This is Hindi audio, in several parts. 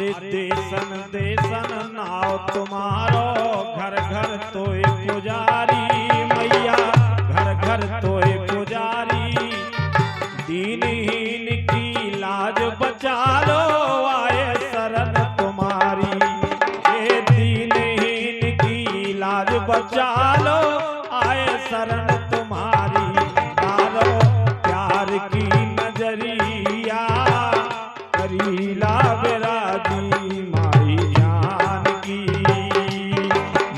अरे देसन देसन नाव तुम्हारो, घर घर तोय पुजारी मैया, घर घर तोय पुजारी। दीनहीन की लाज बचा लो, आए शरण तुम्हारी। ये दीनहीन की लाज बचा लो, आए शरण तुम्हारी। मारो प्यार की नजरिया, करीला विराजी माई जानकी।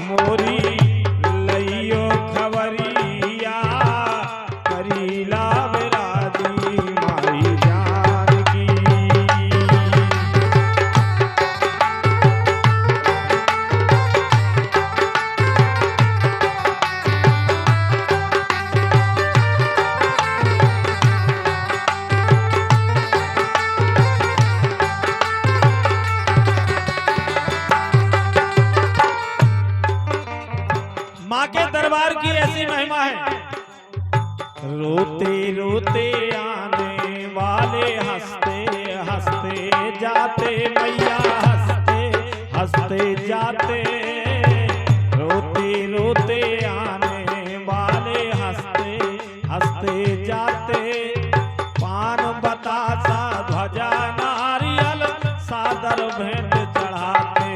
मोरी लइयो खबरिया, करीला विराजी माई जानकी। माँ के दरबार की ऐसी महिमा है। रोते रोते आने वाले, हंसते हंसते जाते मैया, हंसते हंसते जाते। रोते रोते आने वाले, हंसते हंसते जाते। पान बतासा ध्वजा नारियल, सादर भेंट चढ़ाते।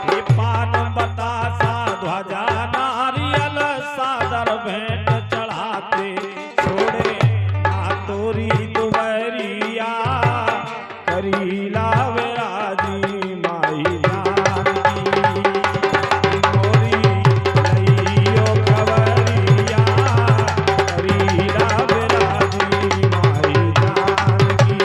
ये पान बतासा ध्वजा नारियल, सादर भेंट चढ़ाते। छोड़े ना तोरी दुबरिया, करीला विराजी माई जानकी। मोरी लइयो खबरिया, करीला विराजी माई जानकी।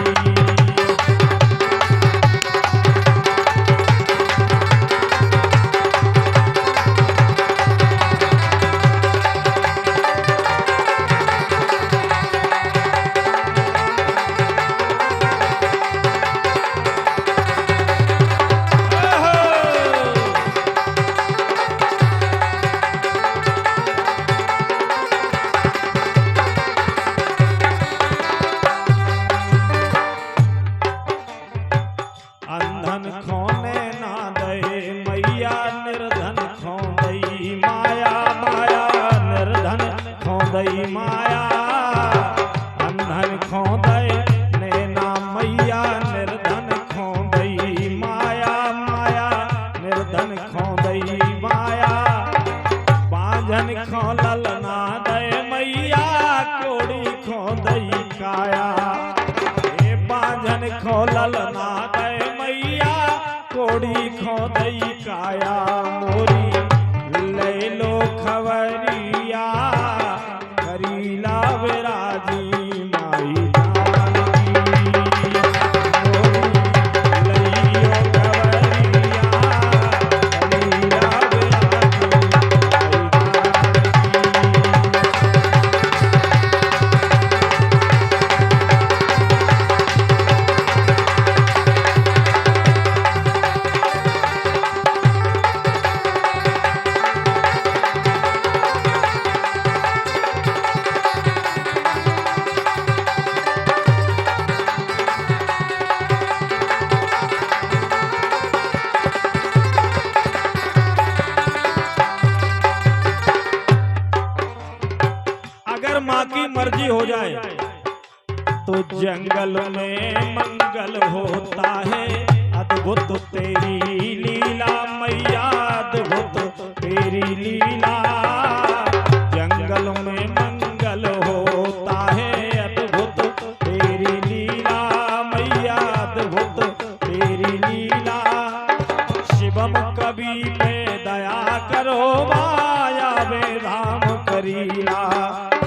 अंधन खोने ना दे मैया, निर्धन खो दई माया, माया निर्धन खो दई माया। अंधन खो दे नैना मैया, निर्धन खो दई माया, माया निर्धन खो दई माया। बांझन खो ललना दे मैया, कोड़ी खो दई काया। ए बांझन खो ललना दे मैया, कोड़ी खो दई काया। मोरी ले लो खबरिया, करीला विराजी माई जानकी। मोरी लइयो खबरिया, करीला विराजी अगर माँ की मर्जी हो जाए तो जंगल में मंगल होता है। अद्भुत तेरी लीला मैया, अद्भुत तेरी लीला। जंगल में मंगल होता है, अद्भुत तेरी लीला मैया, अद्भुत तेरी लीला। शिवम कवि पे दया करो, माया वे धाम करीला।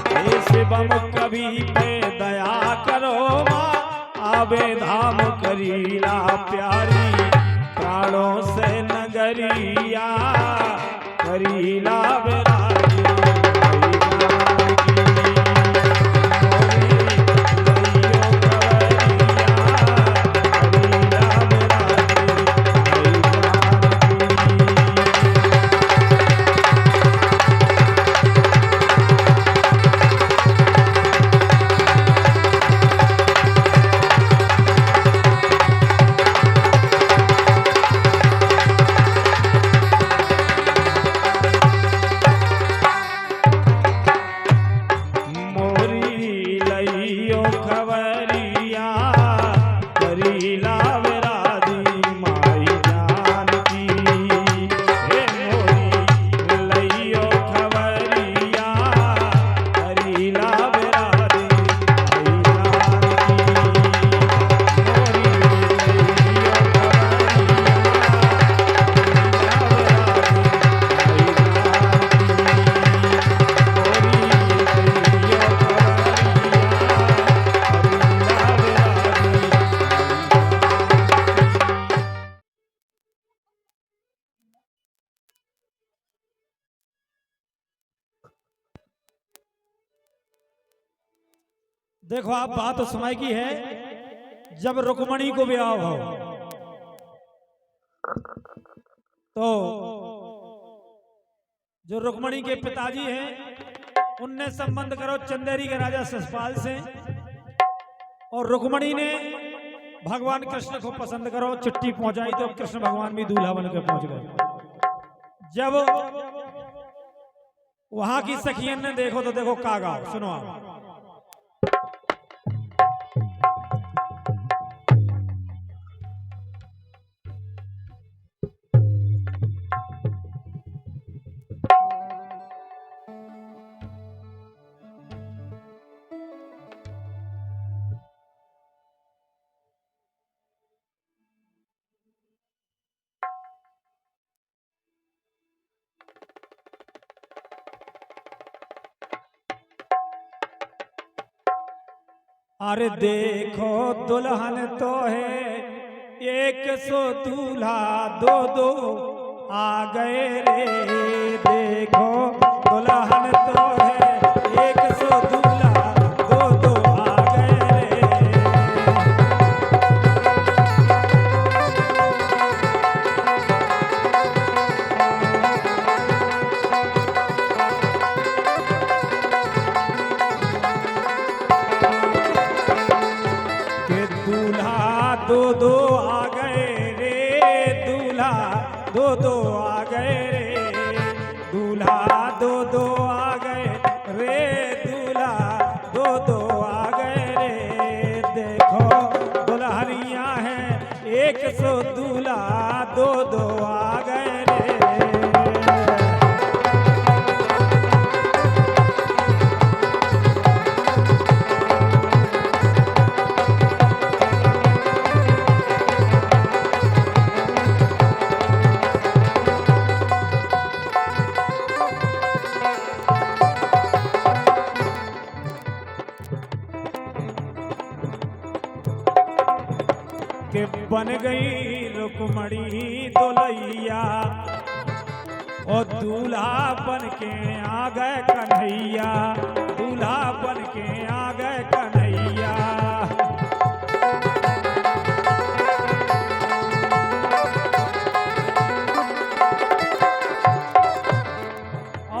हे शिवम कवि पे दया करो, माँ आवे धाम करीला। प्यारी प्राणों से नगरिया, करीला विराजी देखो आप, बात उस समय की है जब रुक्मणी को ब्याह हो, तो जो रुक्मणी के पिताजी हैं उनने संबंध करो चंदेरी के राजा शिशुपाल से, और रुक्मणी ने भगवान कृष्ण को पसंद करो, चिट्ठी पहुंचाई तो कृष्ण भगवान भी दूल्हा बन के पहुंच गए। जब वहां की सखियन ने देखो तो देखो कागा, सुनो आप। अरे देखो दुल्हन तो है 100 दूल्हा, 2 आ गए रे। देखो दुल्हन तो है 100 दूल्हा, 2 आ गए रे। दो आ गए रे दूल्हा, 2 आ गए रे दूल्हा, 2 आ गए रे दूल्हा, 2 आ गए रे। देखो दुल्हनिया है 100 दूल्हा, 2 आ गए रे। के बन गई रुक्मणी दुल्हैया, और दूल्हा बन के आ गए कन्हैया, दूल्हा बन के आ गए कन्हैया।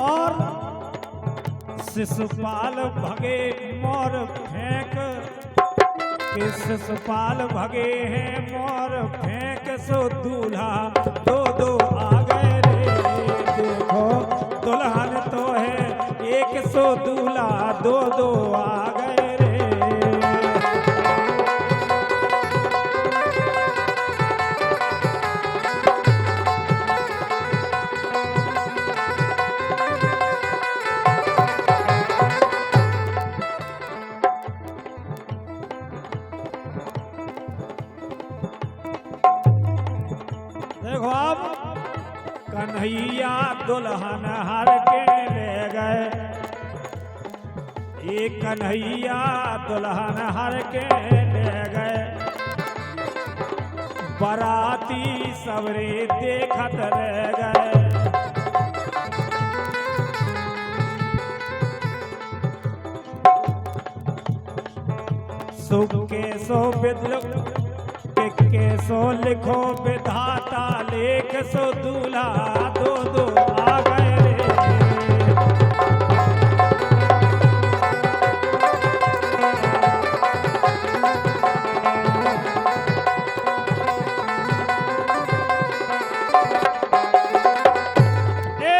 और शिशुपाल भगे मोर फेंक, शिशुपाल भगे हैं मोर फेंक, सो दूल्हा 2 आ गए रे। देखो दुल्हन तो है 100 दूल्हा, 2 आ गए रे। देखो आप, कन्हैया दुल्हन हर के ले गए, एक कन्हैया दुल्हन हर के ले गए। बाराती सवरे देखत रह गए, सुख के सो बिदलुक के सो लिखो विधाता, लेख सो दूल्हा 2 आ गए रे। ए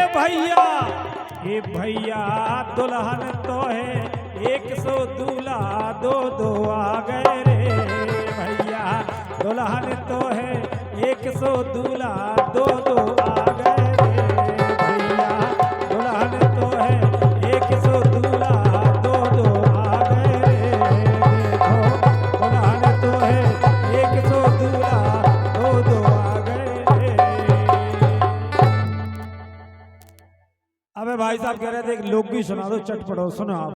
भैया दुल्हन तो है 100 दूल्हा, 2 आ गए रे। भैया दुल्हन तो है 100 दूल्हा, 2 आ गए रे। भैया दुल्हन तो है 100 दूल्हा, 2 आ गए रे। देखो दुल्हन तो है 100 दूल्हा, 2 आ गए रे। अबे भाई साहब कह रहे थे एक लोकगीत सुना दो, चटपटो सुनो आप।